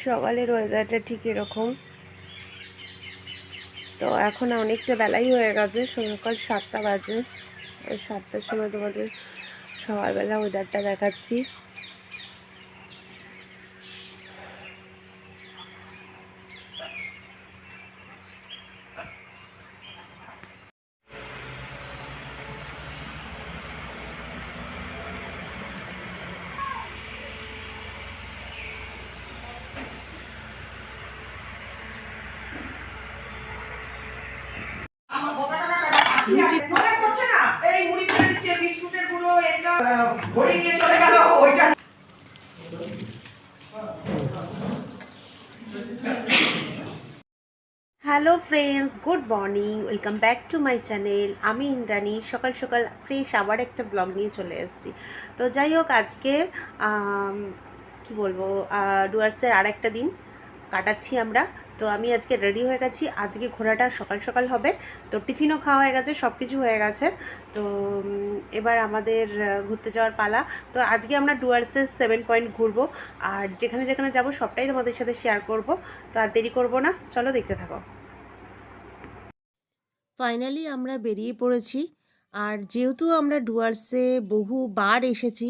সকালের ওয়েদারটা ঠিক এরকম। তো এখন অনেকটা বেলাই হয়ে গেছে, সকাল 7টা বাজে। 7টার সময় তোমাদের সকালবেলা ওয়েদারটা দেখাচ্ছি। Hello friends, good morning, welcome back to my channel. আমি ইন্দ্রাণী সকাল সকাল ফ্রেশ আবার একটা ব্লগ নিয়ে চলে এসেছি। তো যাই হোক, আজকে কি বলবো, ডুয়ার্সের আর একটা দিন কাটাচ্ছি আমরা। তো আমি আজকে রেডি হয়ে গেছি। আজকে ঘোরাটা সকাল সকাল হবে। তো টিফিনও খাওয়া হয়ে গেছে, সব কিছু হয়ে গেছে। তো এবার আমাদের ঘুরতে যাওয়ার পালা। তো আজকে আমরা ডুয়ার্সের 7 পয়েন্ট ঘুরবো, আর যেখানে যেখানে যাব সবটাই তোমাদের সাথে শেয়ার করব। তো আর দেরি করবো না, চলো দেখতে থাকো। ফাইনালি আমরা বেরিয়ে পড়েছি। আর যেহেতু আমরা ডুয়ার্সে বহুবার এসেছি,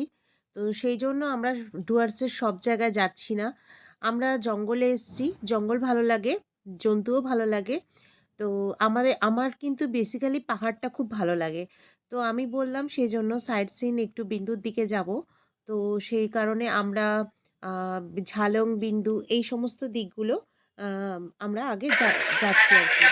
তো সেই জন্য আমরা ডুয়ার্সের সব জায়গায় যাচ্ছি না। আমরা জঙ্গলে এসেছি, জঙ্গল ভালো লাগে, জন্তুও ভালো লাগে। তো আমার কিন্তু বেসিক্যালি পাহাড়টা খুব ভালো লাগে। তো আমি বললাম সেই জন্য সাইট সিন একটু বিন্দুর দিকে যাব। তো সেই কারণে আমরা ঝালং, বিন্দু এই সমস্ত দিকগুলো আমরা আগে যাচ্ছি আর কি।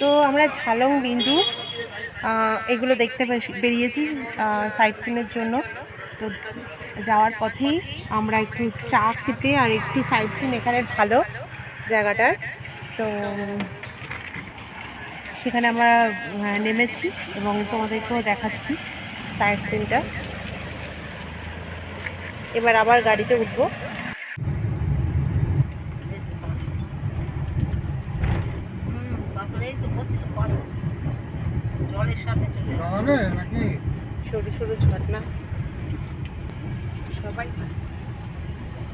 তো আমরা ঝালং, বিন্দু এগুলো দেখতে বেরিয়েছি সাইট সিনের জন্য। তো যাওয়ার পথেই আমরা একটু চা খেতে আর একটু সাইট সিন, এখানে ভালো জায়গাটার। তো সেখানে আমরা নেমেছি এবং তোমাদেরকেও দেখাচ্ছি সাইট সিনটা। এবার আবার গাড়িতে উঠবো। জলের সামনে চলে নাকি সরু সরু ঝর্ণা। সবাই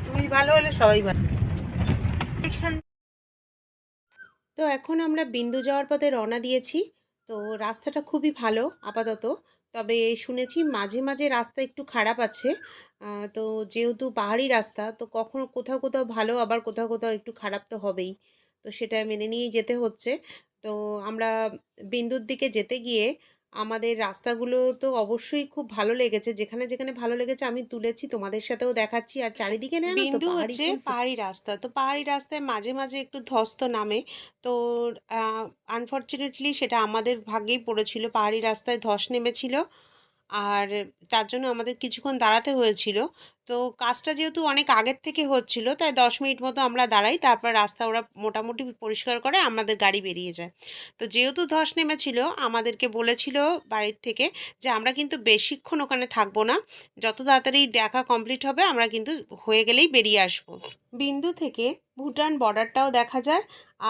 তুই ভালো হলে সবাই ভালো। তো এখন আমরা বিন্দু যাওয়ার পথে রওনা দিয়েছি। তো রাস্তাটা খুবই ভালো আপাতত, তবে শুনেছি মাঝে মাঝে রাস্তা একটু খারাপ আছে। তো যেহেতু পাহাড়ি রাস্তা, তো কখনো কোথাও কোথাও ভালো, আবার কোথাও কোথাও একটু খারাপ তো হবেই। তো সেটা মেনে নিয়েই যেতে হচ্ছে। তো আমরা বিন্দুর দিকে যেতে গিয়ে আমাদের রাস্তাগুলো তো অবশ্যই খুব ভালো লেগেছে। যেখানে যেখানে ভালো লেগেছে আমি তুলেছি, তোমাদের সাথেও দেখাচ্ছি। আর চারিদিকে না, বিন্দু হচ্ছে পাহাড়ি রাস্তা। তো পাহাড়ি রাস্তায় মাঝে মাঝে একটু ধস্ত নামে। তো আনফর্চুনেটলি সেটা আমাদের ভাগ্যেই পড়েছিল, পাহাড়ি রাস্তায় ধস নেমেছিল। আর তার জন্য আমাদের কিছুক্ষণ দাঁড়াতে হয়েছিল। তো কাজটা যেহেতু অনেক আগের থেকে হচ্ছিল, তাই 10 মিনিট মতো আমরা দাঁড়াই, তারপর রাস্তা ওরা মোটামুটি পরিষ্কার করে, আমাদের গাড়ি বেরিয়ে যায়। তো যেহেতু ধস নেমেছিল, আমাদেরকে বলেছিল বাড়ির থেকে যে আমরা কিন্তু বেশিক্ষণ ওখানে থাকবো না, যত তাড়াতাড়ি দেখা কমপ্লিট হবে আমরা কিন্তু হয়ে গেলেই বেরিয়ে আসবো। বিন্দু থেকে ভুটান বর্ডারটাও দেখা যায়।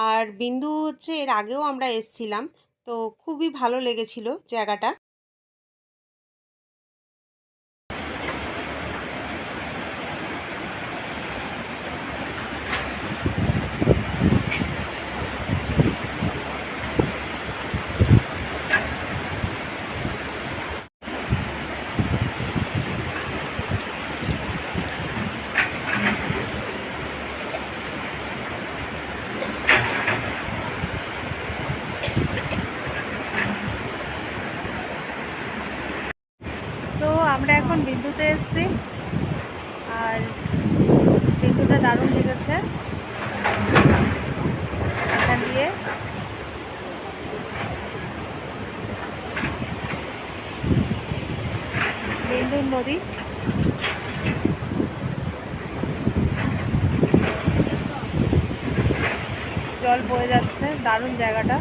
আর বিন্দু হচ্ছে এর আগেও আমরা এসছিলাম, তো খুবই ভালো লেগেছিল জায়গাটা। তো আমরা এখন বিন্দুতে এসেছি, আর বিন্দুটা দারুণ লেগেছে। এখান দিয়ে বিন্দুর নদী জল বয়ে যাচ্ছে, দারুণ জায়গাটা।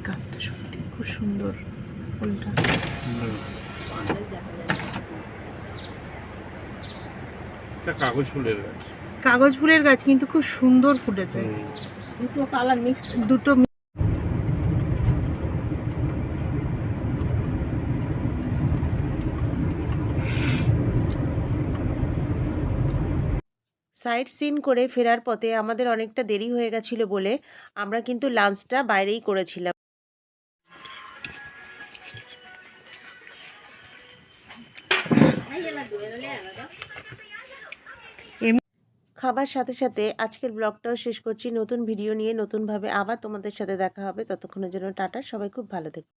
গাছটা সত্যি খুব সুন্দর, ফুলটা। কাগজ ফুলের গাছ, কাগজ ফুলের গাছ, কিন্তু খুব সুন্দর ফুটেছে। দুটো কালার মিক্স, দুটো। সাইট সিন করে ফেরার পথে আমাদের অনেকটা দেরি হয়ে গেছিল বলে আমরা কিন্তু লাঞ্চটা বাইরেই করেছিলাম। খাবার সাথে সাথে আজকের ব্লগটাও শেষ করছি। নতুন ভিডিও নিয়ে নতুনভাবে আবার তোমাদের সাথে দেখা হবে। ততক্ষণের জন্য টাটা, সবাই খুব ভালো থেকো।